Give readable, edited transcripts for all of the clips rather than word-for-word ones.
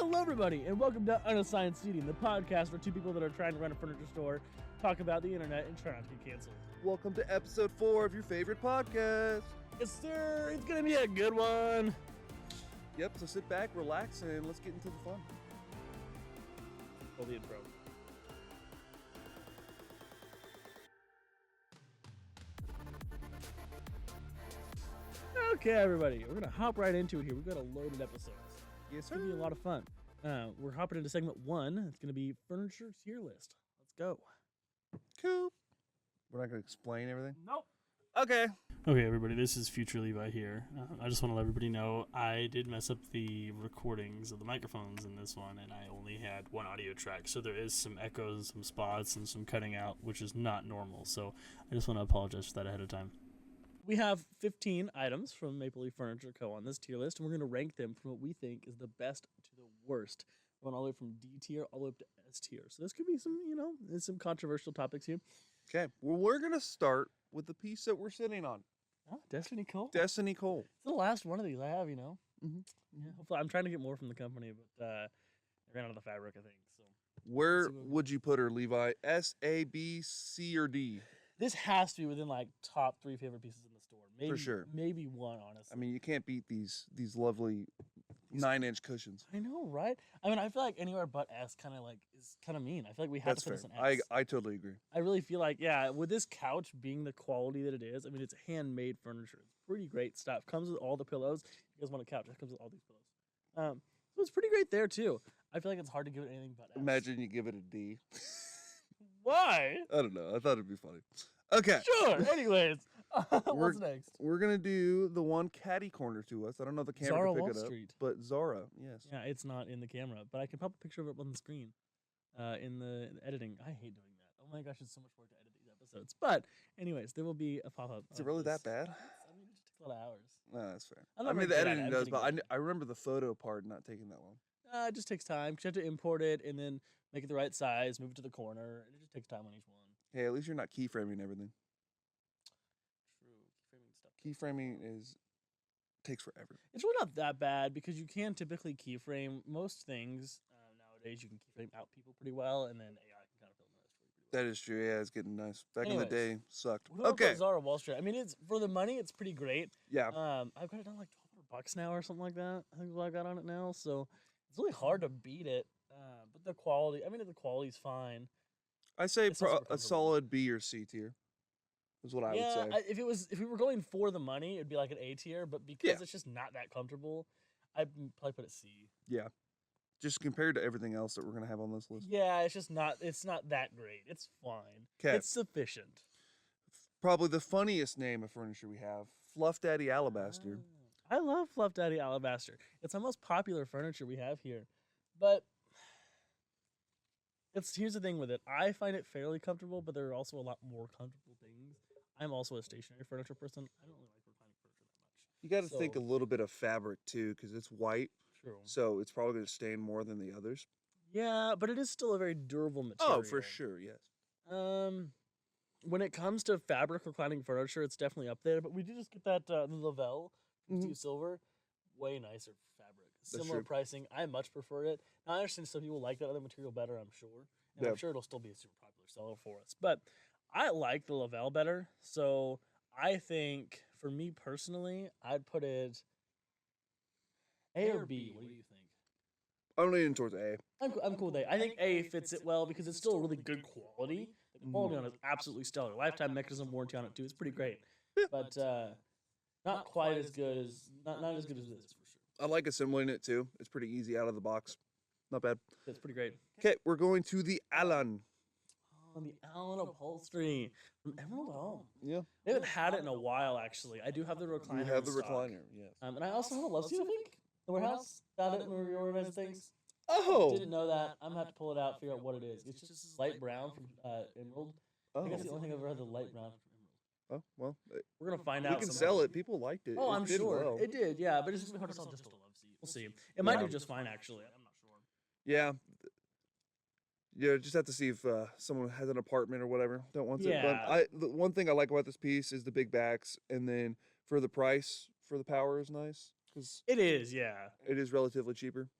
Hello, everybody, and welcome to Unassigned Seating, the podcast where two people that are trying to run a furniture store talk about the internet and try not to get canceled. Welcome to episode 4 of your favorite podcast. Yes, sir. It's gonna be a good one. Yep, so sit back, relax, and let's get into the fun. Roll the intro. Okay, everybody, we're gonna hop right into it here. We've got a loaded episode. Yes, It's gonna be a lot of fun. We're hopping into segment 1. It's gonna be furniture tier list. Let's go. Cool. We're not going to explain everything? Nope. Okay. Okay, everybody, this is Future Levi here. I just want to let everybody know I did mess up the recordings of the microphones in this one, and I only had one audio track, so there is some echoes, some spots, and some cutting out, which is not normal. So I just want to apologize for that ahead of time. We have 15 items from Maple Leaf Furniture Co. on this tier list, and we're going to rank them from what we think is the best to the worst. Going all the way from D tier all the way up to S tier. So this could be some, there's some controversial topics here. Okay, well, we're going to start with the piece that we're sitting on. Oh, Destiny Cole. Destiny Cole. It's the last one of these I have, Mm-hmm. Yeah, hopefully, I'm trying to get more from the company, but I ran out of the fabric, I think. So Where would you put her, Levi? S, A, B, C, or D? this has to be within like top 3 favorite pieces in the store. Maybe, For sure. Maybe one, honestly. I mean, you can't beat these lovely 9-inch cushions. I know, right? I mean, I feel like anywhere but S kind of like is kind of mean. I feel like we have That's to put fair. this in S. I totally agree. I really feel like, yeah, with this couch being the quality that it is, I mean, it's handmade furniture. It's pretty great stuff. Comes with all the pillows. If you guys want a couch, it comes with all these pillows. So it's pretty great there, too. I feel like it's hard to give it anything but S. Imagine you give it a D. Why? I don't know. I thought it'd be funny. Okay. Sure. Anyways, what's next? We're going to do the one catty corner to us. I don't know if the camera Zara can pick Wall it up. Street. But Zara, yes. Yeah, it's not in the camera, but I can pop a picture of it on the screen in the editing. I hate doing that. Oh my gosh, it's so much work to edit these episodes. But anyways, there will be a pop-up. Is it really that bad? I mean, it just takes a lot of hours. No, that's fair. I'm I not mean, very the good at editing does, but editing. I remember the photo part not taking that long. It just takes time because you have to import it and then make it the right size, move it to the corner, and it just takes time on each one. Hey, at least you're not keyframing everything. True. Keyframing stuff. Keyframing takes forever. It's really not that bad because you can typically keyframe most things. Nowadays, you can keyframe out people pretty well, and then AI can kind of fill in the rest for you pretty well. That is true. Yeah, it's getting nice. Back in Anyways, the day, sucked. What about Okay. Zara Wall Street? I mean, it's for the money, it's pretty great. Yeah. I've got it down like $1,200 now or something like that. I think is what I got on it now, so it's really hard to beat it. But the quality, I mean, the quality's fine. I say It's not super a comfortable. solid B or C tier is what I would say. If we were going for the money, it'd be like an A tier. But because it's just not that comfortable, I'd probably put it C. Yeah. Just compared to everything else that we're going to have on this list. Yeah, it's just not. It's not that great. It's fine. 'Kay. It's sufficient. Probably the funniest name of furniture we have, Fluff Daddy Alabaster. I love Fluff Daddy Alabaster. It's our most popular furniture we have here. But here's the thing with it. I find it fairly comfortable, but there are also a lot more comfortable things. I'm also a stationary furniture person. I don't really like reclining furniture that much. You got to think a So- little bit of fabric too, because it's white, True. so it's probably going to stain more than the others. Yeah, but it is still a very durable material. Oh, for sure, yes. When it comes to fabric reclining furniture, it's definitely up there. But we did just get that the Lavelle from Mhm. Steve Silver, way nicer fabric. Similar true. pricing. I much prefer it. Now, I understand some people like that other material better. I'm sure, and I'm Yeah. sure it'll still be a super popular seller for us. But I like the Lavelle better. So I think, for me personally, I'd put it A or B. What do you think? I'm leaning towards A. I'm cool with A. I think A fits it well because it's still a really good quality. The quality on it is absolutely stellar. Lifetime mechanism warranty on it too. It's pretty great, but not quite as good as not as good as this for sure. I like assembling it too. It's pretty easy out of the box. Not bad. It's pretty great. Okay, we're going to the Alan. On the Allen upholstery from Emerald Home. Yeah. They haven't had it in a while actually. I do have the recliner. We have in the stock. recliner, yes. And I also have a love seat. I think the warehouse found it when we were organizing things. Oh! Didn't know that. I'm gonna have to pull it out, figure out what it is. It's just this light brown from Emerald. I guess the only thing I've ever had the light brown from Emerald. Oh, well, We're gonna find we out. can sometime. sell it. People liked it. Oh, It I'm did sure well. it did. Yeah, but it's just gonna be hard to sell just a love seat. We'll see. It might do just fine actually. I'm not sure. Yeah. Yeah, just have to see if someone has an apartment or whatever that wants it. Yeah. But the one thing I like about this piece is the big backs, and then for the price, for the power is nice because It is, yeah. it is relatively cheaper.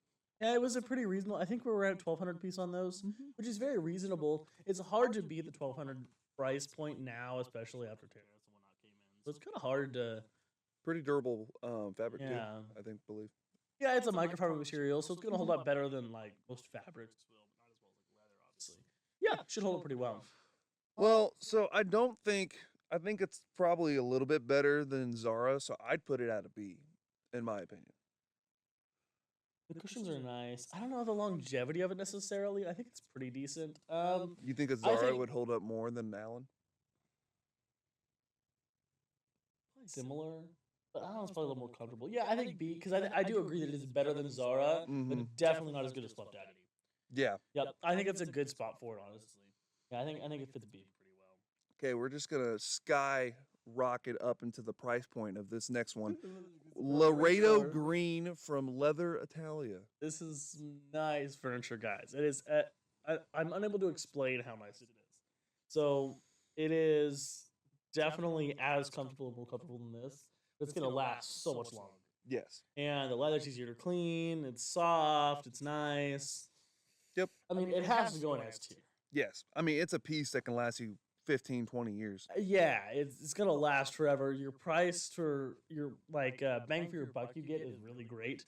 Yeah, it was a pretty reasonable. I think we were at 1,200 piece on those, which is very reasonable. It's hard to beat the 1,200 price point now, especially after tariffs and whatnot came in. So it's kind of hard to. Pretty durable fabric too. Yeah. I think believe. Yeah, it's a microfiber material, so it's gonna hold up better than like most fabrics will, but not as well as like leather, obviously. Yeah, should hold up pretty well. Well, so I don't think I think it's probably a little bit better than Zara, so I'd put it at a B, in my opinion. The cushions are nice. I don't know the longevity of it necessarily. I think it's pretty decent. You think a I Zara think- would hold up more than Allen? Similar, but I don't know. It's probably a little more comfortable. Yeah, I think B because I do agree that it is better than Zara, but definitely not as good as Fluff Daddy. Yeah. Yep, I think it's a good spot for it, honestly. Yeah, I think it fits B pretty well. Okay, we're just gonna sky rocket up into the price point of this next one. Laredo Green from Leather Italia. This is nice furniture, guys. It is. I'm unable to explain how nice it is. So it is definitely as comfortable and more comfortable than this. But it's gonna last so much longer. Yes. And the leather's easier to clean. It's soft. It's nice. Yep. I mean, it has to go in S tier. Yes. I mean, it's a piece that can last you 15, 20 years. Yeah, it's gonna last forever. Your price for your bang for your buck you get is really great.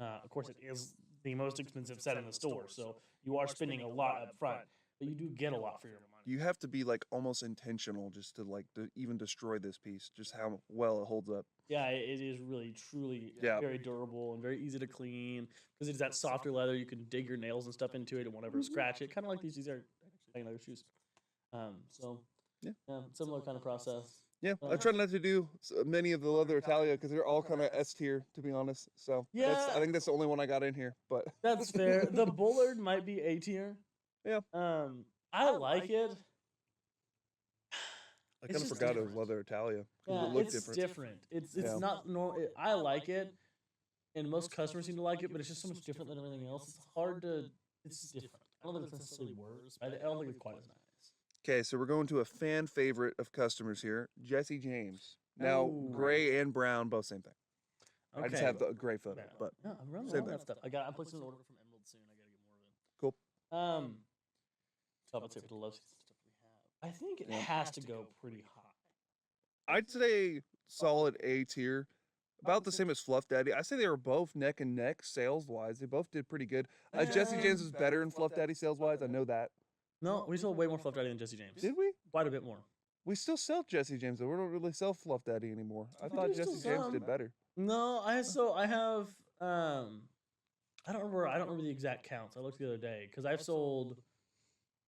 Of course, it is the most expensive set in the store, so you are spending a lot up front, but you do get a lot for your money. You have to be like almost intentional just to like to even destroy this piece, just how well it holds up. Yeah, it is really truly Yeah. very durable and very easy to clean because it's that softer leather. You can dig your nails and stuff into it and won't ever scratch it. Kind of like these are actually leather shoes. So Yeah. similar kind of process. Yeah, I try not to do many of the Leather Italia because they're all kind of S tier, to be honest. So I Yeah. think that's the only one I got in here. But That's fair. The Bullard might be A tier. Yeah. I like it. I It's kind of just forgot it was different. Leather Italia. 'Cause Yeah, it looked it's different. It's Yeah. not normal. I like it, and most customers seem to like it, but it's just so much different than everything else. It's hard to. It's different. I don't think it's necessarily worse. I don't think it's quite as nice. Okay, so we're going to a fan favorite of customers here, Jesse James. Now, Ooh. gray and brown, both same thing. I just have the gray photo, Yeah. but Yeah, I'm running same all that thing. stuff. I'm placing an order from Emerald soon. I gotta get more of it. Cool. Top and tip to love seats and stuff we have. I think it Yeah. has to go pretty high. I'd say solid A tier. About the same as Fluff Daddy. I say they were both neck and neck sales wise. They both did pretty good. Jesse James was better in Fluff Daddy sales wise. I know that. No, we sold way more Fluff Daddy than Jesse James. Did we? Quite a bit more. We still sell Jesse James though. We don't really sell Fluff Daddy anymore. I We thought do still Jesse sell James 'em. did better. No, I have I don't remember the exact counts. I looked the other day because I've sold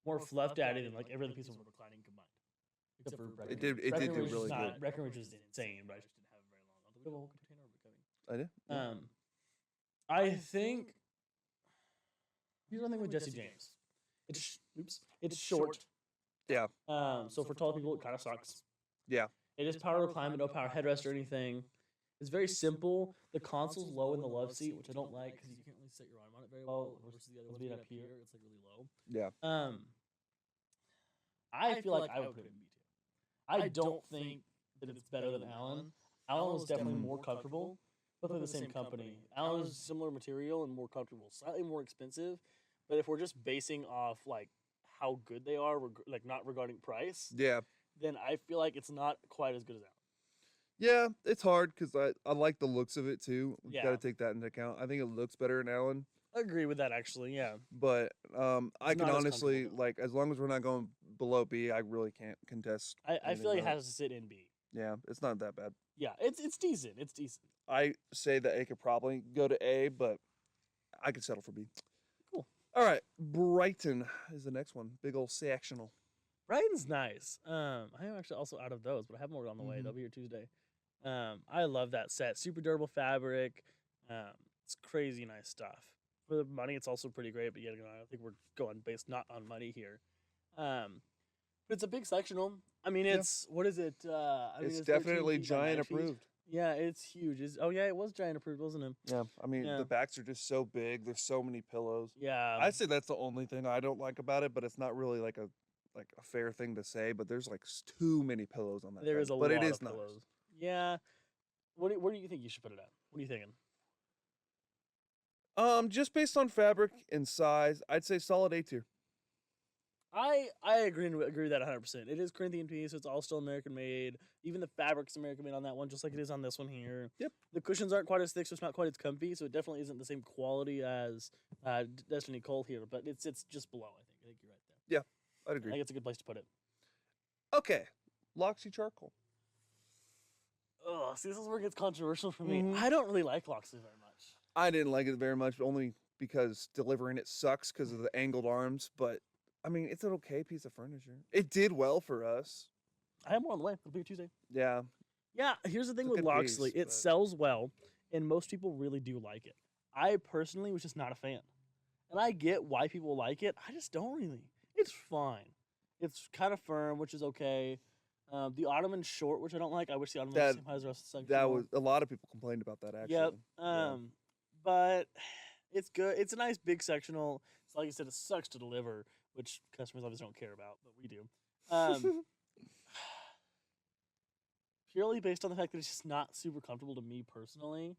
more Fluff Daddy than like every other piece of reclining combined. Except for Breckenridge. did do Breckenridge is really not- good. Breckenridge is insane, but I just didn't have it very long. Although we have a whole container of it coming. I did. Yeah. I think here's one thing with Jesse James. It's short. Yeah. So for tall people, it kind of sucks. Yeah. It is power recline, but no power headrest or anything. It's very simple. The console's low in the love seat, which I don't like because you can't really set your arm on it very well. Versus the other ones being up here, it's like really low. Yeah. I feel like I would put it in B tier. I don't think that it's better than Allen. Allen was definitely more comfortable. Both are the same company. Allen is similar material and more comfortable, slightly more expensive. But if we're just basing off like how good they are, like not regarding price, Yeah. then I feel like it's not quite as good as Allen. Yeah, it's hard because I like the looks of it too. We've got Yeah. to take that into account. I think it looks better in Allen, I agree with that actually. Yeah. but I can not as honestly comfortable. like as long as we're not going below B, I really can't contest. I anything feel like it about has to sit in B. Yeah, it's not that bad. Yeah, it's decent. It's decent. I say that A could probably go to A, but I could settle for B. Cool. All right, Brighton is the next one. Big old sectional. Brighton's nice. I am actually also out of those, but I have more on the way. They'll be here Tuesday. I love that set. Super durable fabric. It's crazy nice stuff. For the money, it's also pretty great. But yet again, I think we're going based not on money here. But it's a big sectional. I mean, Yeah. it's what is it? It's 13 definitely feet by 9 giant feet. approved. Yeah, it's huge. It was giant approved, wasn't it? Yeah, I mean Yeah. the backs are just so big. There's so many pillows. Yeah. I'd say that's the only thing I don't like about it, but it's not really like a fair thing to say. But there's like too many pillows on that. There thing. is a but lot it is of nice. pillows. Yeah. Where do you think you should put it at? What are you thinking? Just based on fabric and size, I'd say solid A tier. I agree with that 100%. It is Corinthian piece, so it's all still American made. Even the fabric's American made on that one, just like it is on this one here. Yep. The cushions aren't quite as thick, so it's not quite as comfy. So it definitely isn't the same quality as Destiny Cole here, but it's just below. I think you're right there. I'd I agree. think it's a good place to put it. Okay, Loxy charcoal. Oh, see, this is where it gets controversial for me. Mhm. I don't really like Loxley very much. I didn't like it very much, only because delivering it sucks because of the angled arms. But I mean, it's an okay piece of furniture. It did well for us. I have more on the way. It'll be Tuesday. Yeah. Yeah, here's the thing It's a with good Loxley. piece, It but- sells well, and most people really do like it. I personally was just not a fan. And I get why people like it. I just don't really. It's fine. It's kind of firm, which is okay. The Ottoman's short, which I don't like. I wish the Ottoman was the same height as the rest of the section. That was a lot of people complained about that actually. Yep. Yeah. But it's good. It's a nice big sectional. It's like you said, it sucks to deliver, which customers obviously don't care about, but we do. Purely based on the fact that it's just not super comfortable to me personally,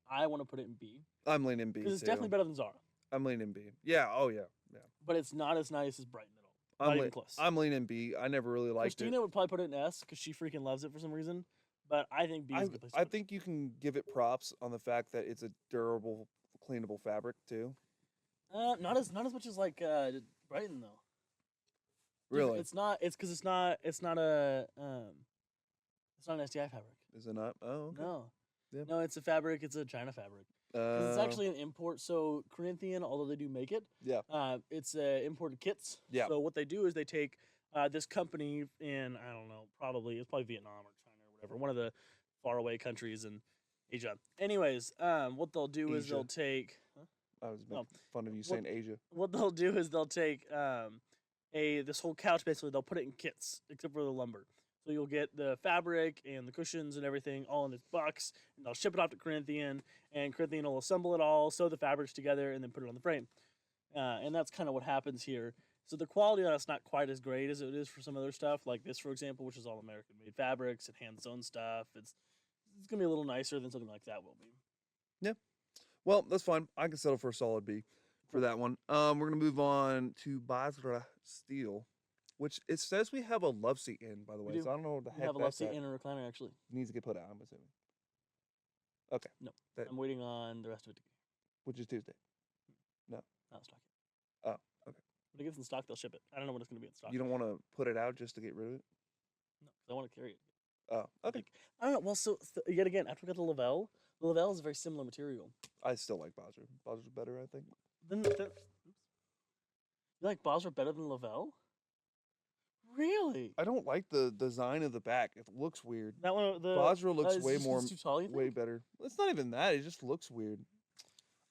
I want to put it in B I'm leaning B. because it's too. definitely better than Zara, I'm leaning B. Yeah. Oh yeah. Yeah. but it's not as nice as Brighton at all. Not I'm even le- close. I'm leaning B. I never really liked Christina it. would probably put it in S because she freaking loves it for some reason. But I think B is a good place to I put think you can give it props on the fact that it's a durable, cleanable fabric too. it. Not as much as like Brighton though. Really? It's not. It's because it's not. It's not a. It's not an SDI fabric. Is it not? Oh. Okay. No. Yeah. No, it's a fabric. It's a China fabric. 'Cause it's actually an import. So Corinthian, although they do make it, Yeah. it's imported kits. Yeah. So what they do is they take this company in I don't know, it's probably Vietnam or China or whatever, one of the faraway countries in Asia. Anyways, what they'll do is they'll Asia. take. I was making Oh. fun of you saying Asia. What they'll do is they'll take this whole couch basically. They'll put it in kits except for the lumber. So you'll get the fabric and the cushions and everything all in this box, and they'll ship it off to Corinthian, and Corinthian will assemble it all, sew the fabrics together, and then put it on the frame. And that's kind of what happens here. So the quality on it's not quite as great as it is for some other stuff, like this, for example, which is all American-made fabrics and hand-sewn stuff. It's gonna be a little nicer than something like that will be. Well, that's fine. I can settle for a solid B for that one. We're gonna move on to Basra Steel, which it says we have a love seat in, by the way. do. So I don't know what the We heck have a love that's seat at. and a recliner actually. Needs to get put out, I'm assuming. Okay. No, That- I'm waiting on the rest of it to get Which is Tuesday. out of stock. Oh, okay. When it gets in stock, they'll ship it. I don't know when it's gonna be in stock. You don't want to put it out just to get rid of it? No, 'cause I want to carry it. Oh, okay. Like, I don't know. Well, so yet again, after we got the Lavelle is a very similar material. I still like Basra. Basra's better, I think. Oops. You like Basra better than Lavelle? Really? I don't like the design of the back. It looks weird. That one, the Basra looks is way just- more, it's too tall. You way think? better. It's not even that. It just looks weird.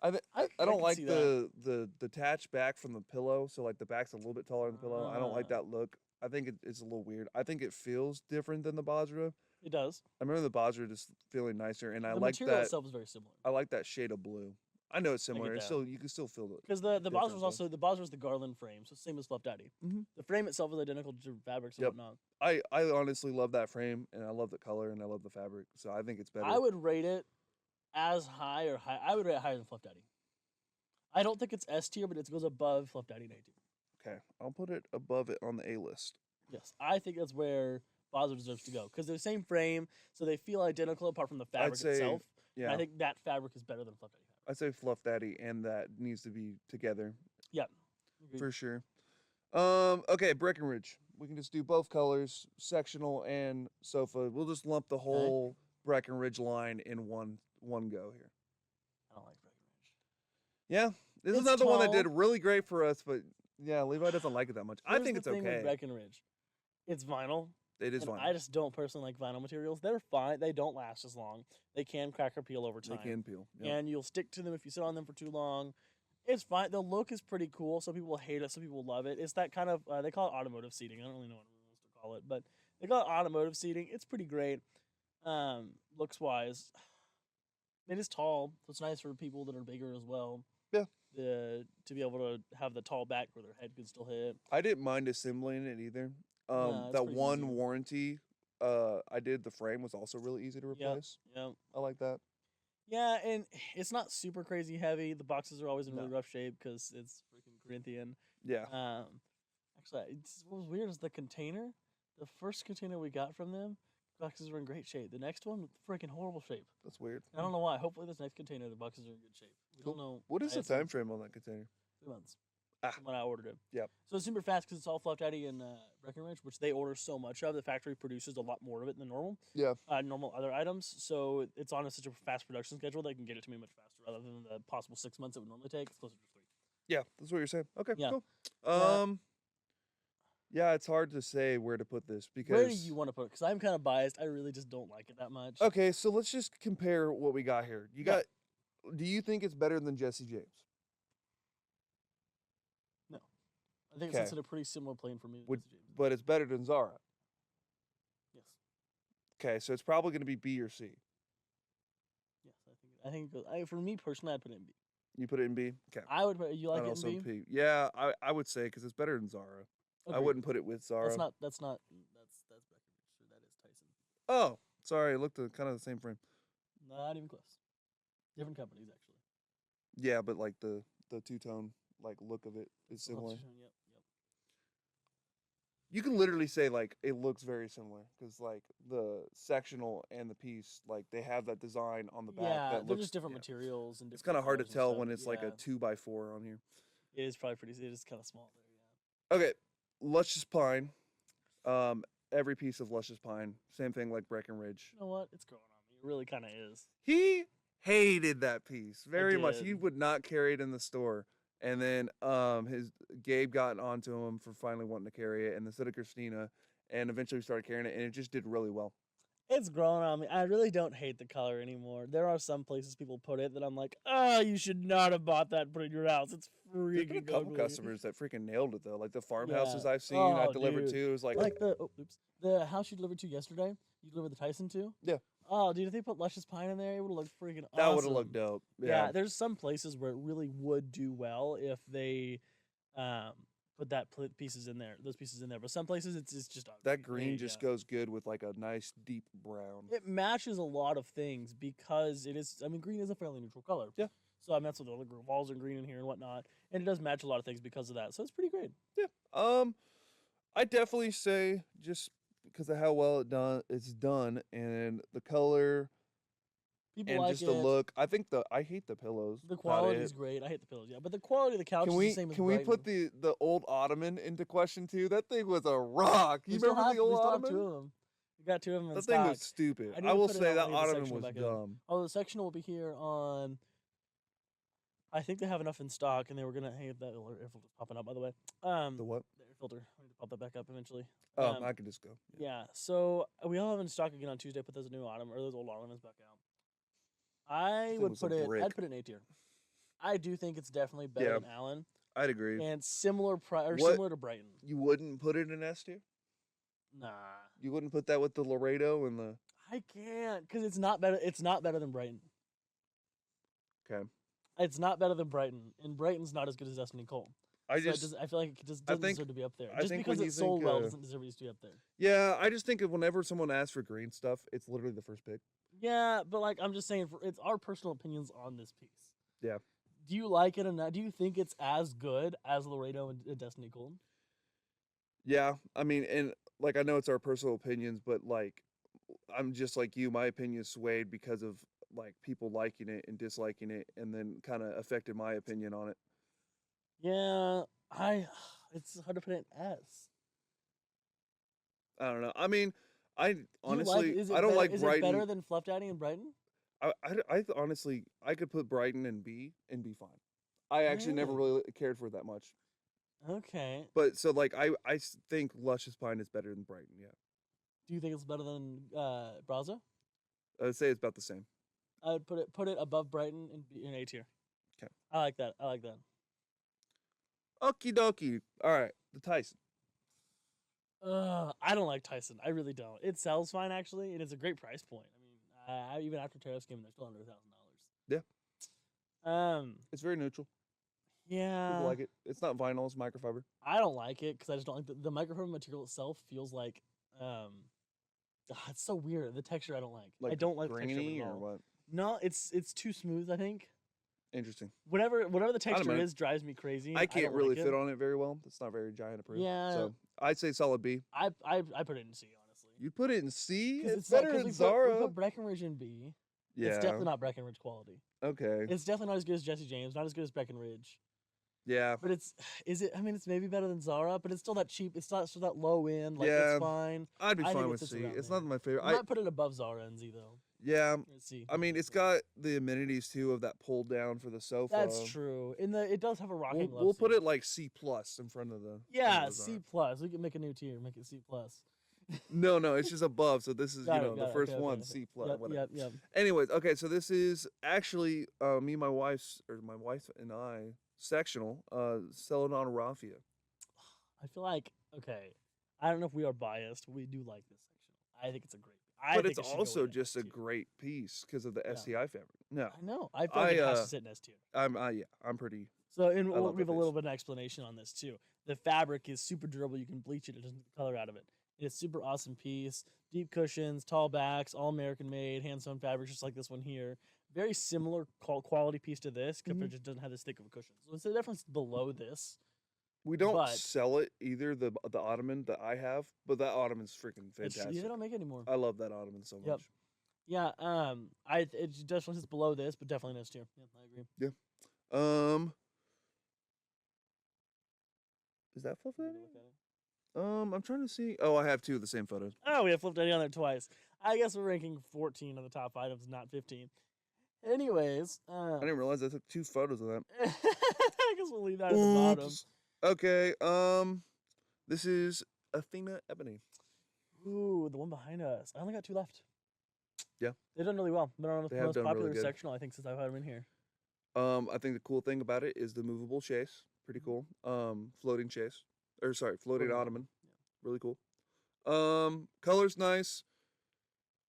I I don't can like see that. the detached back from the pillow. So like the back's a little bit taller than the pillow. I don't like Ah. that look. I think it's a little weird. I think it feels different than the Basra. It does. I remember the Basra just feeling nicer, and I The like material that. itself is very similar. I like that shade of blue. I know it's similar. It's that. still, you can still feel it. Because the different, Basra was though. also the Basra is the Garland frame, so same as Fluff Daddy. Mhm. The frame itself is identical to fabrics and Yep. whatnot. I honestly love that frame, and I love the color, and I love the fabric. So I think it's better. I would rate it as high or high. I would rate it higher than Fluff Daddy. I don't think it's S tier, but it goes above Fluff Daddy and A tier. Okay, I'll put it above it on the A list. Yes, I think that's where Basra deserves to go because they're the same frame, so they feel identical apart from the fabric say, itself. And Yeah, I think that fabric is better than Fluff Daddy fabric. I'd say Fluff Daddy, and that needs to be together Agreed. for sure. Okay, Breckenridge. We can just do both colors, sectional and sofa. We'll just lump the whole Breckenridge line in one go here. I don't like Breckenridge. Yeah, this is It's another one that did tall. really great for us, but yeah, Levi doesn't like it that much. I Here's think the it's thing with okay. Breckenridge. It's vinyl. It is And fine. I just don't personally like vinyl materials. They're fine. They don't last as long. They can crack or peel over They time. can peel. Yeah. And you'll stick to them if you sit on them for too long. It's fine. The look is pretty cool. Some people hate it. Some people love it. It's that kind of, they call it automotive seating. I don't really know what everyone wants to call it, but they call it automotive seating. It's pretty great. Looks wise. It is tall, so it's nice for people that are bigger as well. Yeah. To be able to have the tall back where their head could still hit. I didn't mind assembling it either. No, it's That pretty one easy. warranty I did the frame was also really easy to Yep. replace. Yeah. I like that. Yeah, and it's not super crazy heavy. The boxes are always in really No. rough shape because it's freaking Corinthian. Yeah. Actually, what was weird is the container. The first container we got from them, boxes were in great shape. The next one, freaking horrible shape. That's weird. I don't know why. Hopefully, this next container, the boxes are in good shape. We Cool. don't know. What is why the it's in time frame on that container? 3 months. Ah. From when I ordered it. Yep. So it's super fast because it's all Fluff Daddy and Breckenridge, which they order so much of. The factory produces a lot more of it than normal. Yeah. Normal other items. So it's on such a fast production schedule they can get it to me much faster rather than the possible 6 months it would normally take. It's closer to 3. Yeah, that's what you're saying. Okay, Yeah. cool. Yeah. Yeah, it's hard to say where to put this because. Where do you want to put it? Because I'm kind of biased. I really just don't like it that much. Okay, so let's just compare what we got here. You Yeah. got. Do you think it's better than Jesse James? No. I think it Okay. sits in a pretty similar plane for me. with Would, Jesse James. but it's better than Zara. Yes. Okay, so it's probably going to be B or C. Yes. I think it goes, for me personally, I'd put it in B. You put it in B. Okay. I would put. You like I'd it also in B? P. Yeah, I would say because it's better than Zara. I Agreed. wouldn't put it with Zara. That's Breckenridge. Sure, that is Tyson. Oh, sorry. It looked kind of the same frame. Not even close. Different companies actually. Yeah, but like the two-tone like look of it is Oh, similar. Yep. You can literally say like it looks very similar because like the sectional and the piece like they have that design on the back. Yeah, that they're looks, just different yeah. materials and. It's Different kind of hard to colors and tell stuff, when but it's like a yeah, 2x4 on here. It is probably pretty. It is kind of small there. Yeah. Okay, luscious pine. Every piece of luscious pine. Same thing like Breckenridge. You know what? It's growing on me. It really kind of is. He hated that piece very much. He did. would not carry it in the store. And then his Gabe got onto him for finally wanting to carry it, and then so did Christina, and eventually we started carrying it, and it just did really well. It's growing on me. I really don't hate the color anymore. There are some places people put it that I'm like, oh, you should not have bought that and put it in your house. It's There's been a freaking couple ugly. customers that freaking nailed it though. Like the farmhouses Yeah. I've seen, I Oh, delivered dude. to. It was like The house you delivered to yesterday. You delivered the Tyson to. Yeah. Oh, dude, if they put luscious pine in there, it would have looked freaking awesome. that would have looked dope. Yeah. Yeah. There's some places where it really would do well if they put pieces in there, those pieces in there. But some places it's just ugly. That green They, just goes good with like a nice deep brown. It matches a lot of things because it is. I mean, green is a fairly neutral color. Yeah. So I mean, that's what the walls are green in here and whatnot, and it does match a lot of things because of that. So it's pretty great. Yeah. I definitely say just because of how well it's done and the color People and like just it. the look. I think I hate the pillows. The about quality it. is great. I hate the pillows, yeah, but the quality of the couch Can is we the same as can we put Brighton. the old ottoman into question too? That thing was a rock. You We still remember have, the old we still have ottoman? 2 of them. We got 2 of them in That stock. thing was stupid. I need I to will put it say on that the ottoman sectional was back in. dumb. Oh, the sectional will be here on. I think they have enough in stock, and they were gonna. Hey, that air filter's popping up, by the way. The what? The air filter. I need to pop that back up eventually. Oh, I can just go. Yeah. So we all have in stock again on Tuesday. Put those new autumn or those old ottomans back out. I thing would was a put it. brick. I'd put it in A tier. I do think it's definitely better Yeah. than Allen I'd agree. and similar What- similar to Brighton. You wouldn't put it in S tier? Nah, You wouldn't put that with the Laredo and the. I can't because it's not better. It's not better than Brighton. Okay. It's not better than Brighton, and Brighton's not as good as Destiny Cole. I So just. I feel like it just I doesn't think- deserve to be up there. I Just think because when you it's sold think, well doesn't deserve it to be up there. Yeah, I just think of whenever someone asks for green stuff, it's literally the first pick. Yeah, but like I'm just saying, it's our personal opinions on this piece. Yeah. Do you like it enough? Do you think it's as good as Laredo and Destiny Cole? Yeah, I mean, and like I know it's our personal opinions, but like I'm just like you. My opinion is swayed because of like people liking it and disliking it, and then kind of affected my opinion on it. Yeah, it's hard to put it in S. I don't know. I mean, I Do you honestly is it I don't better- like Is Brighton. it better than Fluff Daddy and Brighton? Honestly I could put Brighton in B and be fine. I actually never really cared for it that much. Okay. But so like I think Luscious Pine is better than Brighton. Yeah, Do you think it's better than Braza? I'd say it's about the same. I would put it above Brighton in A tier. 'Kay. I like that. I like that. Okie dokie. All right, the Tyson. I don't like Tyson. I really don't. It sells fine actually, and it's a great price point. I mean, even after tariffs came, they're still under $1,000. Yeah. It's very neutral. Yeah. People like it. It's not vinyl. It's microfiber. I don't like it because I just don't like the microfiber material itself. Feels like it's so weird. The texture I don't like. I don't like the texture of it grainy at or all. what? No, it's too smooth. I think Interesting. whatever the texture mind. is drives me crazy. I can't don't really like it. fit on it very well. It's not very giant approved. Yeah. So I'd say solid B. I put it in C, honestly. You put it in C. 'Cause It's not- better 'cause than we Zara. put Breckenridge in B. Yeah. It's definitely not Breckenridge quality. Okay. It's definitely not as good as Jesse James. Not as good as Breckenridge. Yeah. But is it? I mean, it's maybe better than Zara, but it's still that cheap. It's not still that low end. Like Yeah. it's fine. I'd be I think fine it with sits C. around It's there. not my favorite. I might put it above Zara and Z though. Yeah. Let's see. I mean, it's got the amenities too of that pull down for the sofa. That's true. It does have a rocking. We'll put it like C plus in front of the. Yeah, of C Zara. plus. We can make a new tier. Make it C plus. No, it's just above. So this is Got you it, know got the it, first okay, one okay. C plus. Yep, Whatever. yep. Anyways, okay, so this is actually me and my wife's or my wife and I sectional Celadon Raffia. I feel like okay. I don't know if we are biased. We do like this section. I think it's a great. But think it's it should go also in just a S tier. great piece because of the Yeah. STI fabric. No, I know. I feel like it has to sit in S tier. I'm pretty. So, I love we have that a little piece. bit of explanation on this too. The fabric is super durable. You can bleach it; it doesn't get the color out of it. It's a super awesome piece. Deep cushions, tall backs, all American made, hand sewn fabrics, just like this one here. Very similar quality piece to this, except Mm-hmm. it just doesn't have this thick of a cushion. So it's the difference below this. We don't But- sell it either. The ottoman that I have, but that ottoman's freaking fantastic. They don't make it anymore. I love that ottoman so much. Yep. Yeah. It definitely sits below this, but definitely in S tier. Yeah, I agree. Is that fluff Let daddy? me look at it. I'm trying to see. Oh, I have two of the same photos. Oh, we have Flip Daddy on there twice. I guess we're ranking 14 of the top items, not 15. Anyways, I didn't realize I took two photos of that. I guess we'll leave that at the bottom. Oops. Okay. This is Athena Ebony. Ooh, the one behind us. I only got two left. Yeah. They've done really well. Been on They the have most done really popular good. sectional, I think, since I've had them in here. I think the cool thing about it is the movable chase. Pretty cool. Floating chase. Or sorry, floating Floating ottoman. Really cool. Color's nice.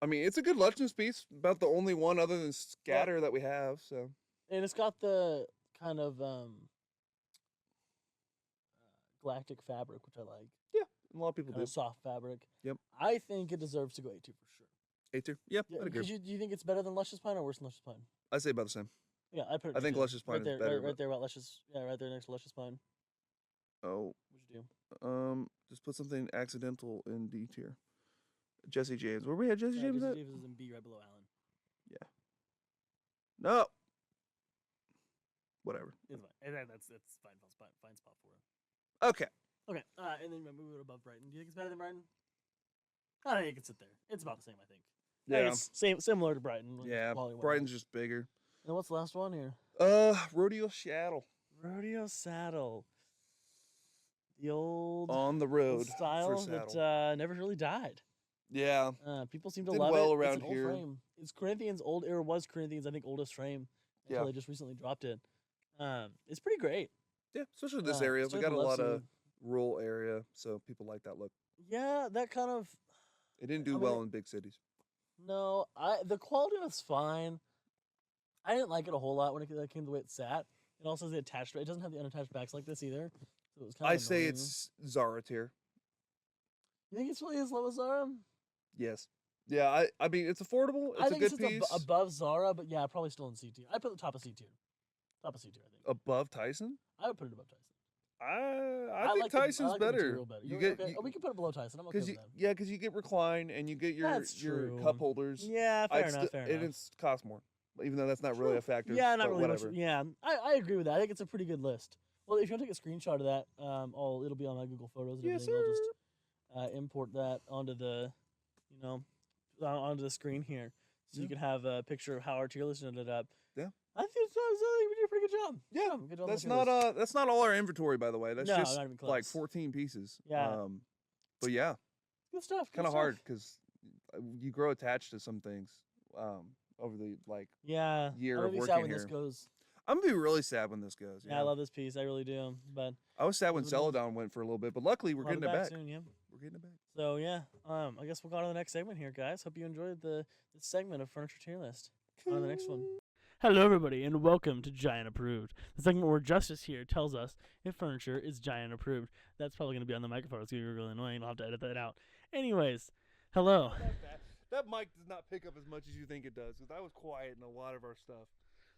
I mean, it's a good Legends piece. About the only one other than Scatter that we have. So And it's got the kind of galactic fabric, which I like. a lot of people Kind do. of soft fabric. Yep. I think it deserves to go A2 for sure. A2. Yep, Yeah, I'd agree. do you think it's better than Luscious Pine or worse than Luscious Pine? I'd say about the same. Yeah, I put it. I think A2. Luscious Pine right is there, better, Right but- there, about Luscious. Yeah, right there next to Luscious Pine. Oh, What'd you do? just put something accidental in D tier. Jesse James. Where we had Jesse James Jesse at? Davis is in B right below Allen. No. Whatever. It's fine. That's fine spot for it. Okay. Okay, and then move it above Brighton. Do you think it's better than Brighton? I think it can sit there. It's about the same, I think. I think it's similar to Brighton. Yeah. quality-wise. Brighton's just bigger. And what's the last one here? Rodeo Shadow. Rodeo saddle. The old On the road. style for saddle. that never really died. Yeah. People seem to Did love well it. around It's an old here. frame. It's Corinthians old, or was Corinthians, I think, oldest frame until Yeah. they just recently dropped it. It's pretty great. Yeah. Especially this Uh, area. We especially got a the love lot of scene. rural area, so people like that look. Yeah, that kind of. It didn't do I mean, well in big cities. No, the quality was fine. I didn't like it a whole lot when it came the way it sat. It also has the attached. It doesn't have the unattached backs like this either. So it was kind of. I say annoying. it's Zara tier. You think it's really as low as Zara? Yes. Yeah, I mean it's affordable. It's I a think good it's piece. above Zara, but yeah, probably still in C tier. I put the top of C tier. Top of C tier, I think. Above Tyson? I would put it above Tyson. I think like Tyson's I like the better. material better. You You're get okay. We can put it below Tyson. I'm okay because with you that. because you get recline and you get your That's true. cup holders. Yeah, fair enough. Fair and enough. it's cost more, even though that's not really True. a factor. Yeah, not but really whatever. much. Yeah, I agree with that. I think it's a pretty good list. Well, if you want to take a screenshot of that, it'll be on my Google Photos and Yes, everything. sir. I'll just import that onto the, onto the screen here, so you Yeah. can have a picture of how our tier list ended up. Yeah. I think we did a pretty good job. Yeah, good job on That's the tier list. that's not all our inventory, by the way. That's No, just not even like close. 14 pieces. Yeah. But yeah, Good stuff. kind of hard because you grow attached to some things over the Yeah. year I'm of gonna be working sad when this here. goes. I'm gonna be really sad when this goes. Yeah, I love this piece. I really do. But I was sad when Those are the Celadon went for a little bit, but luckily we're we'll have getting it back. soon. Yeah. We're getting it back. So yeah, I guess we'll go on to the next segment here, guys. Hope you enjoyed this segment of Furniture Tier List. On to the next one. Hello, everybody, and welcome to Giant Approved, the segment where Justice here tells us if furniture is Giant Approved. That's probably going to be on the microphone. It's going to be really annoying. I'll have to edit that out. Anyways, hello. That mic does not pick up as much as you think it does, because I was quiet in a lot of our stuff.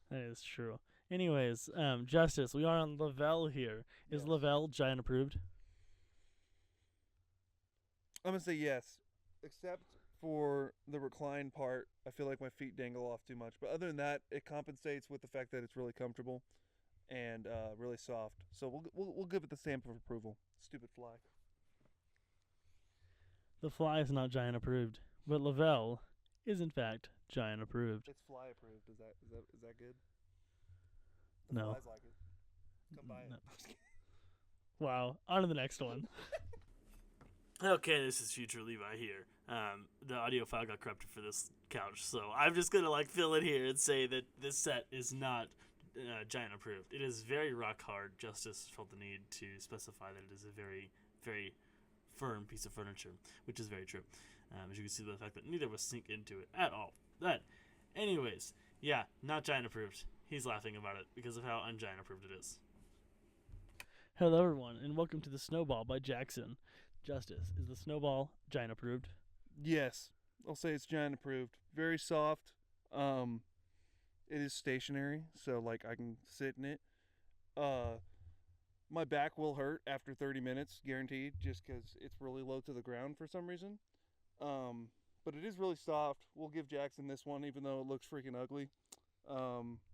That is true. Anyways, Justice, we are on Lavelle here. Is Yes. Lavelle giant approved? I'm going to say yes, except for the recline part. I feel like my feet dangle off too much. But other than that, it compensates with the fact that it's really comfortable and really soft. So we'll give it the stamp of approval. Stupid fly. The Fly is not giant approved, but Lavelle is in fact giant approved. It's fly approved. Is that good? The No. flies like it. Come buy it. No. Wow. On to the next one. Okay, this is Future Levi here. The audio file got corrupted for this couch, so I'm just gonna fill it here and say that this set is not giant approved. It is very rock hard. Justice felt the need to specify that it is a very, very firm piece of furniture, which is very true. As you can see by the fact that neither of us sink into it at all. Anyways, yeah, not giant approved. He's laughing about it because of how ungiant approved it is. Hello, everyone, and welcome to the Snowball by Jackson. Justice, is the Snowball giant approved? Yes, I'll say it's giant approved. Very soft. It is stationary, so I can sit in it. My back will hurt after 30 minutes, guaranteed, just because it's really low to the ground for some reason. But it is really soft. We'll give Jackson this one, even though it looks freaking ugly.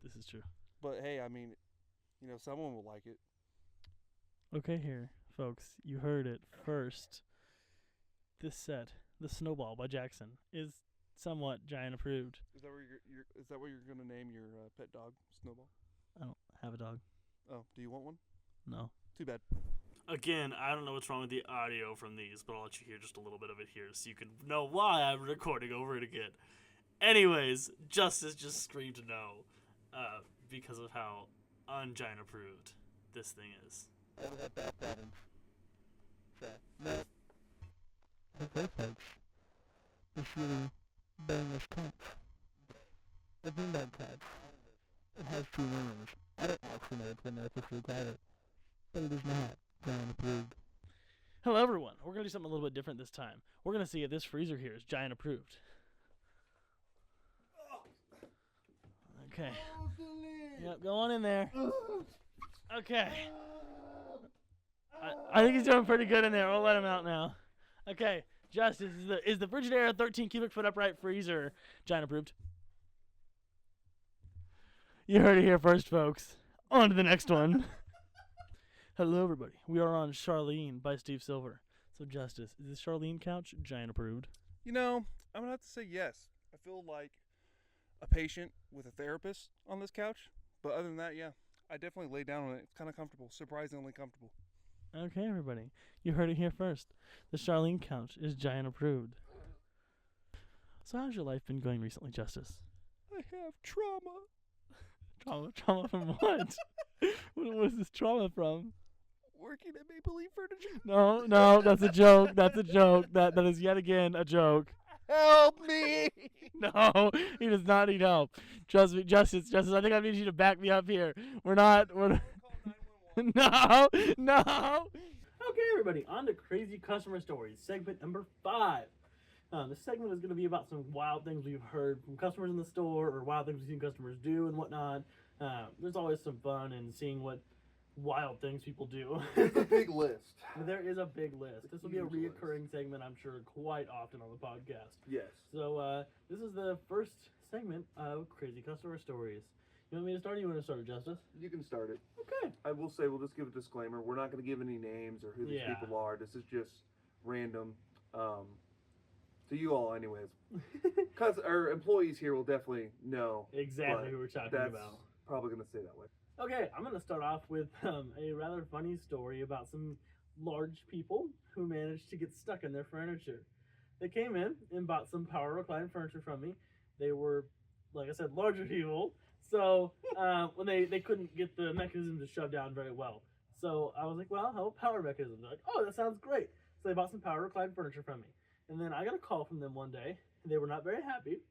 This is true. But hey, I mean, someone will like it. Okay, here, folks, you heard it first. This set, the Snowball by Jackson, is somewhat giant approved. Is that what you're gonna name your pet dog, Snowball? I don't have a dog. Oh, do you want one? No. Too bad. Again, I don't know what's wrong with the audio from these, but I'll let you hear just a little bit of it here so you can know why I'm recording over it again. Anyways, Justice just screamed no because of how ungiant approved this thing is. Okay, folks. It's really boneless cuts. The peanut cuts. It has two names. I don't actually know if the notice regret it, but it is not giant approved. Hello, everyone. We're going to do something a little bit different this time. We're going to see if this freezer here is giant approved. Okay. Yep, go on in there. Okay. I think he's doing pretty good in there. We'll let him out now. Okay, Justice, is the Frigidaire 13 cubic foot upright freezer giant approved? You heard it here first, folks. On to the next one. Hello, everybody. We are on Charlene by Steve Silver. So, Justice, is this Charlene couch giant approved? I'm gonna have to say yes. I feel like a patient with a therapist on this couch. But other than that, yeah, I definitely lay down on it. It's kind of comfortable, surprisingly comfortable. Okay, everybody. You heard it here first. The Charlene couch is giant approved. So how's your life been going recently, Justice? I have trauma. Trauma from what? What was this trauma from? Working at Maple Leaf Furniture. No, that's a joke. That's a joke. That is yet again a joke. Help me! No, he does not need help. Trust me, Justice, I think I need you to back me up here. We're No. Okay, everybody, on to Crazy Customer Stories, segment number 5. This segment is going to be about some wild things we've heard from customers in the store or wild things we've seen customers do and whatnot. There's always some fun in seeing what wild things people do. It's a big list. There is a big list. This will be a Huge reoccurring segment, I'm sure, quite often on the podcast. Yes. So this is the first segment of Crazy Customer Stories. You want me to start or you want to start it, Justice? You can start it. Okay. I will say, we'll just give a disclaimer. We're not going to give any names or who these Yeah. people are. This is just random. To you all, anyways. Because our employees here will definitely know. Exactly but who we're talking that's about. probably going to stay that way. Okay, I'm going to start off with a rather funny story about some large people who managed to get stuck in their furniture. They came in and bought some power recline furniture from me. They were, like I said, larger people. So when they couldn't get the mechanism to shove down very well. So I was like, well, how about power mechanism? They're like, oh, that sounds great. So they bought some power recline furniture from me. And then I got a call from them one day. They were not very happy.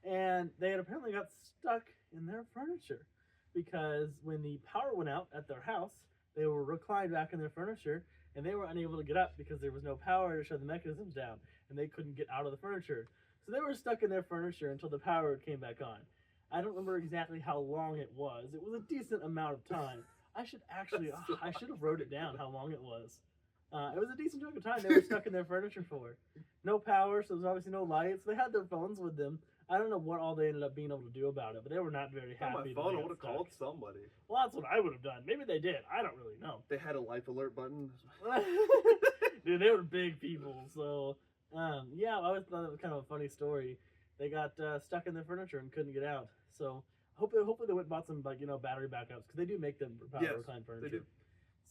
And they had apparently got stuck in their furniture. Because when the power went out at their house, they were reclined back in their furniture. And they were unable to get up because there was no power to shut the mechanisms down. And they couldn't get out of the furniture. So they were stuck in their furniture until the power came back on. I don't remember exactly how long it was. It was a decent amount of time. I should actually, I should have wrote it down how long it was. It was a decent chunk of time they were stuck in their furniture for. No power, so there's obviously no lights. They had their phones with them. I don't know what all they ended up being able to do about it, but they were not very On happy. my phone, I that would have called somebody. Well, that's what I would have done. Maybe they did. I don't really know. They had a life alert button. Dude, they were big people. So, yeah, I always thought it was kind of a funny story. They got stuck in their furniture and couldn't get out. So, hopefully they went and bought some battery backups because they do make them for power Yes, reclined furniture. they do.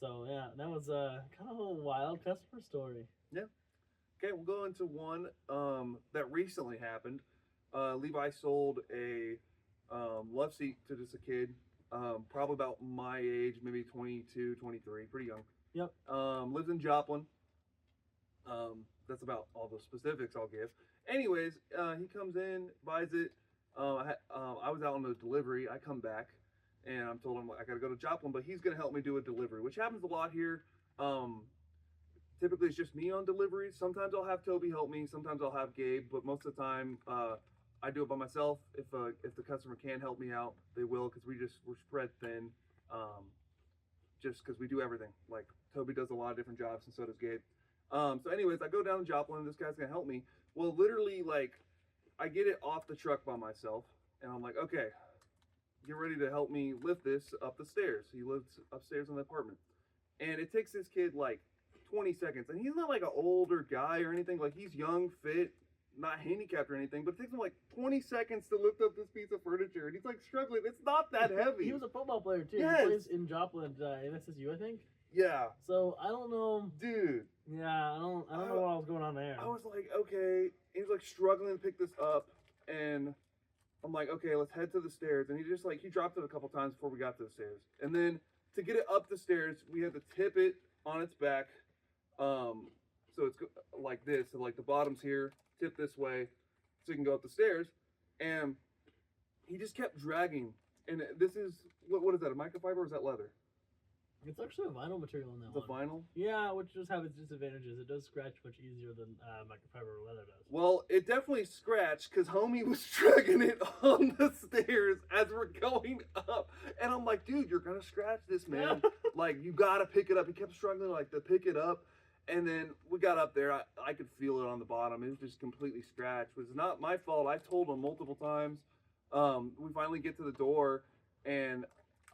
So yeah, that was kind of a wild customer story. Okay, we'll go into one that recently happened. Levi sold a love seat to just a kid, probably about my age, maybe 22, 23, pretty young. Yep. Lives in Joplin. That's about all the specifics I'll give. Anyways, he comes in, buys it. I was out on the delivery. I come back, and I'm told him I got to go to Joplin, but he's going to help me do a delivery, which happens a lot here. Typically, it's just me on deliveries. Sometimes I'll have Toby help me. Sometimes I'll have Gabe, but most of the time, I do it by myself. If the customer can help me out, they will, because we're spread thin. Just because we do everything. Like Toby does a lot of different jobs, and so does Gabe. So anyways, I go down to Joplin. This guy's gonna help me. Well, literally, like, I get it off the truck by myself, and I'm like, okay, get ready to help me lift this up the stairs. He lives upstairs in the apartment, and it takes this kid like 20 seconds, and he's not like an older guy or anything. Like, he's young, fit, not handicapped or anything, but it takes him like 20 seconds to lift up this piece of furniture, and he's like struggling. It's not that heavy. He was a football player too. Yes. He plays in Joplin, NSSU, I think. Yeah, So I don't know. dude. Yeah, I don't know what was going on there. I was like, okay. He was like struggling to pick this up, and I'm like, okay, let's head to the stairs. And he dropped it a couple times before we got to the stairs. And then to get it up the stairs, we had to tip it on its back. So it's like this. So like the bottom's here, tip this way, so you can go up the stairs. And he just kept dragging. And this is what is that? A microfiber or is that leather? It's actually a vinyl material on that The one. vinyl. Yeah, which does have its disadvantages. It does scratch much easier than microfiber or leather does. Well, it definitely scratched because homie was dragging it on the stairs as we're going up. And I'm like, dude, you're going to scratch this, man. Like, you got to pick it up. He kept struggling, like, to pick it up. And then we got up there. I could feel it on the bottom. It was just completely scratched. It was not my fault. I told him multiple times. We finally get to the door, and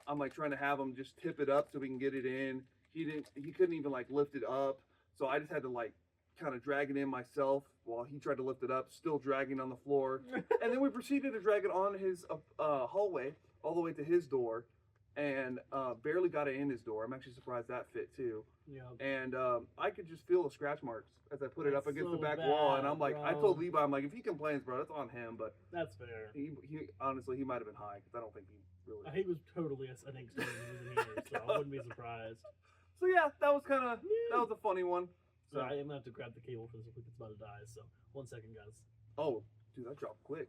I'm like trying to have him just tip it up so we can get it in. He couldn't even like lift it up. So I just had to like kind of drag it in myself while he tried to lift it up, still dragging on the floor. And then we proceeded to drag it on his hallway all the way to his door, and barely got it in his door. I'm actually surprised that fit too. Yeah. And I could just feel the scratch marks as I put it up That's against so the back bad, wall. And I'm like, I bro. told Levi, I'm like, if he complains, bro, that's on him. But That's fair. he honestly, he might have been high because I don't think he really. He was totally, I think, still using here, so I wouldn't be surprised. So yeah, that was that was a funny one. So So I am gonna have to grab the cable for this if it's about to die. So 1 second, guys. oh, dude, that dropped quick.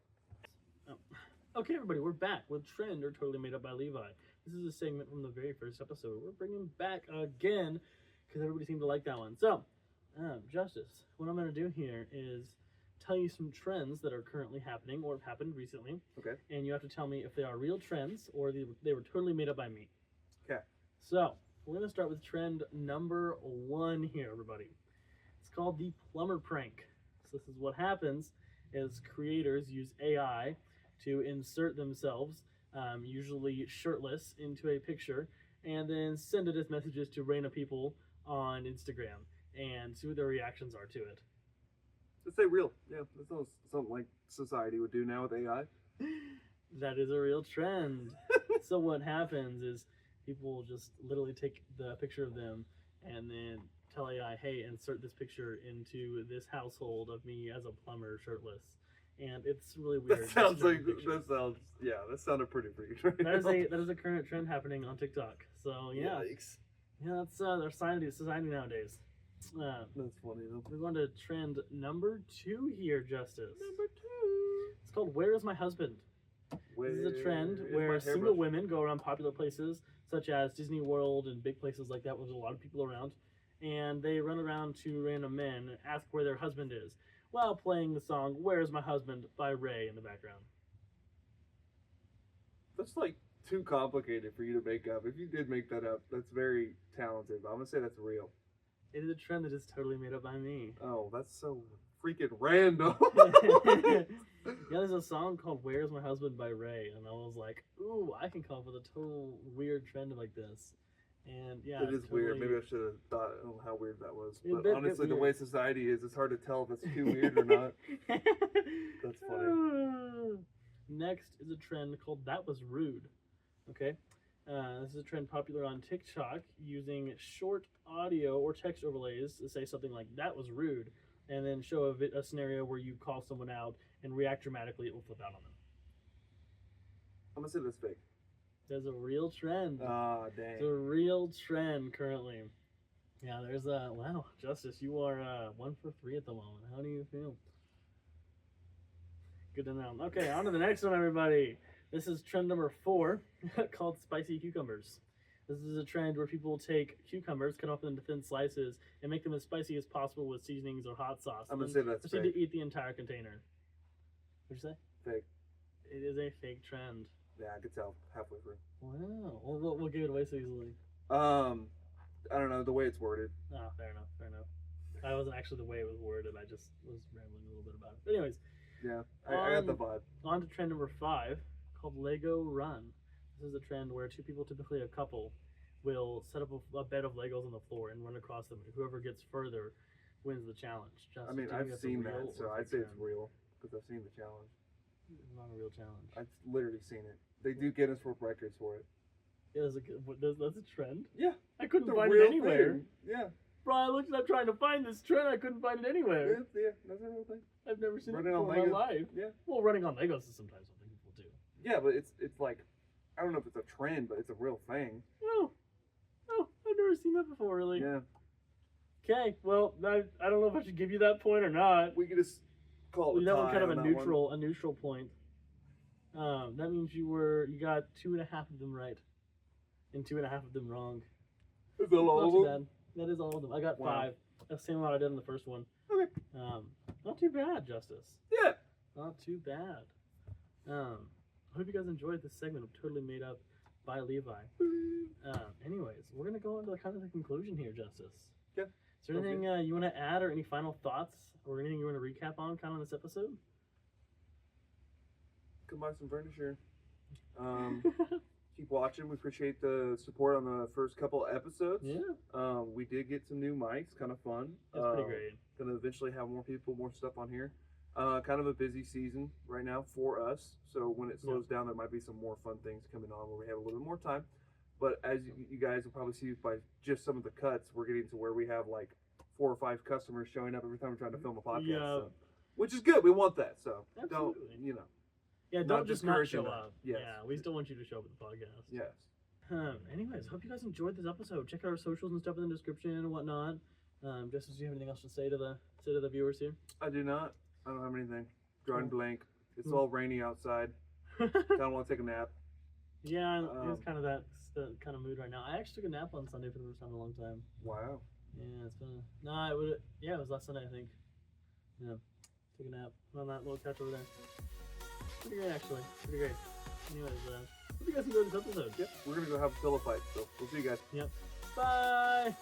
Okay, everybody, we're back with Trend or Totally Made Up by Levi. This is a segment from the very first episode. We're bringing back again because everybody seemed to like that one. So, Justice, what I'm going to do here is tell you some trends that are currently happening or have happened recently. Okay. And you have to tell me if they are real trends or they were totally made up by me. Okay. So, we're going to start with trend number 1 here, everybody. It's called the plumber prank. So this is what happens is creators use AI to insert themselves, usually shirtless, into a picture, and then send it as messages to random people on Instagram and see what their reactions are to it. Let's say real. Yeah, that sounds something like society would do now with AI. That is a real trend. So what happens is people will just literally take the picture of them and then tell AI, hey, insert this picture into this household of me as a plumber shirtless. And it's really weird. That sounds just like pictures. that sounded pretty freaky. Right That is a current trend happening on TikTok. So yeah, Yikes. yeah, that's their society nowadays. That's funny though. We're going to trend number 2 here, Justice. Number 2. It's called "Where Is My Husband?" This is a trend Where is where my single hairbrush? women go around popular places such as Disney World and big places like that where there's a lot of people around, and they run around to random men and ask where their husband is. while playing the song "Where's My Husband" by Ray in the background. That's like too complicated for you to make up. If you did make that up, that's very talented. But I'm gonna say that's real. It is a trend that is totally made up by me. Oh, that's so freaking random. Yeah, there's a song called "Where's My Husband" by Ray, and I was like, "Ooh, I can come up with a total weird trend like this." And yeah, It is it's weird. totally- Maybe I should have thought on how weird that was. A But bit honestly, the way weird. society is, it's hard to tell if it's too weird or not. That's funny. Next is a trend called "That Was Rude." Okay, this is a trend popular on TikTok using short audio or text overlays to say something like "That was rude," and then show a scenario where you call someone out and react dramatically. It will flip out on them. I'm gonna say that's fake. There's a real trend. Ah, It's a dang. real trend currently. Yeah, there's a wow, Justice. You are 1 for 3 at the moment. How do you feel? Good to know. Okay, on to the next one, everybody. This is trend number 4, called spicy cucumbers. This is a trend where people take cucumbers, cut off them into thin slices, and make them as spicy as possible with seasonings or hot sauce. I'm gonna and say then that's proceed fake. to eat the entire container. What'd you say? Fake. It is a fake trend. Yeah, I could tell halfway through. Wow. Well, we'll give it away so easily. I don't know the way it's worded. Oh, fair enough. Fair enough. That wasn't actually the way it was worded. I just was rambling a little bit about it. But anyways, Yeah, I got the vibe. on to trend number 5, called Lego Run. This is a trend where two people, typically a couple, will set up a bed of Legos on the floor and run across them. Whoever gets further wins the challenge. Justin, I mean, do you think I've that's a seen real that, so or I'd fake say it's trend? real because I've seen the challenge. It's not a real challenge. I've literally seen it. They do Guinness World Records for it. Yeah, that's a trend. Yeah, I couldn't it's a find real it anywhere. thing. Yeah, Bro, I looked up trying to find this trend. I couldn't find it anywhere. yeah, that's a real thing. I've never seen Running it on before in my Legos. life. Yeah, Well, running on Legos is sometimes something people do. yeah, but it's like I don't know if it's a trend, but it's a real thing. Oh, I've never seen that before, really. Yeah, Okay, well, I don't know if I should give you that point or not. we could just call it a That tie one kind of on a that one. neutral point. That means you got 2.5 of them right, and 2.5 of them wrong. Is that all Not of too them? bad. That is all of them. I got Wow. 5. That's the same amount I did in the first one. Okay. Not too bad, Justice. Yeah. Not too bad. I hope you guys enjoyed this segment of Totally Made Up by Levi. Anyways, we're gonna go on to kind of the conclusion here, Justice. Yeah. Is there Sounds anything you want to add or any final thoughts or anything you want to recap on kind of this episode? Come buy some furniture. Keep watching. We appreciate the support on the first couple episodes. Yeah, We did get some new mics, kind of fun. that's pretty great. Gonna eventually have more people, more stuff on here. Kind of a busy season right now for us. So when it slows down, there might be some more fun things coming on where we have a little bit more time. But as you guys will probably see by just some of the cuts, we're getting to where we have like 4 or 5 customers showing up every time we're trying to film a podcast. Yeah. So, which is good. We want that. So Absolutely. don't, you know. Yeah, not don't just not discouraging show that. up. Yes. Yeah, we still want you to show up at the podcast. Yes. Anyways, hope you guys enjoyed this episode. Check out our socials and stuff in the description and whatnot. Justice, do you have anything else to say to the viewers here? I do not. I don't have anything. Drawing Cool. blank. It's Cool. all rainy outside. Don't want to take a nap. Yeah, it's kind of that kind of mood right now. I actually took a nap on Sunday for the first time in a long time. Wow. Yeah, it's been it was last Sunday, I think. Yeah, took a nap on that little couch over there. Pretty great, actually. Pretty great. Anyways, hope you guys enjoyed this episode. Yep. We're gonna go have a pillow fight. So we'll see you guys. Yep. Bye.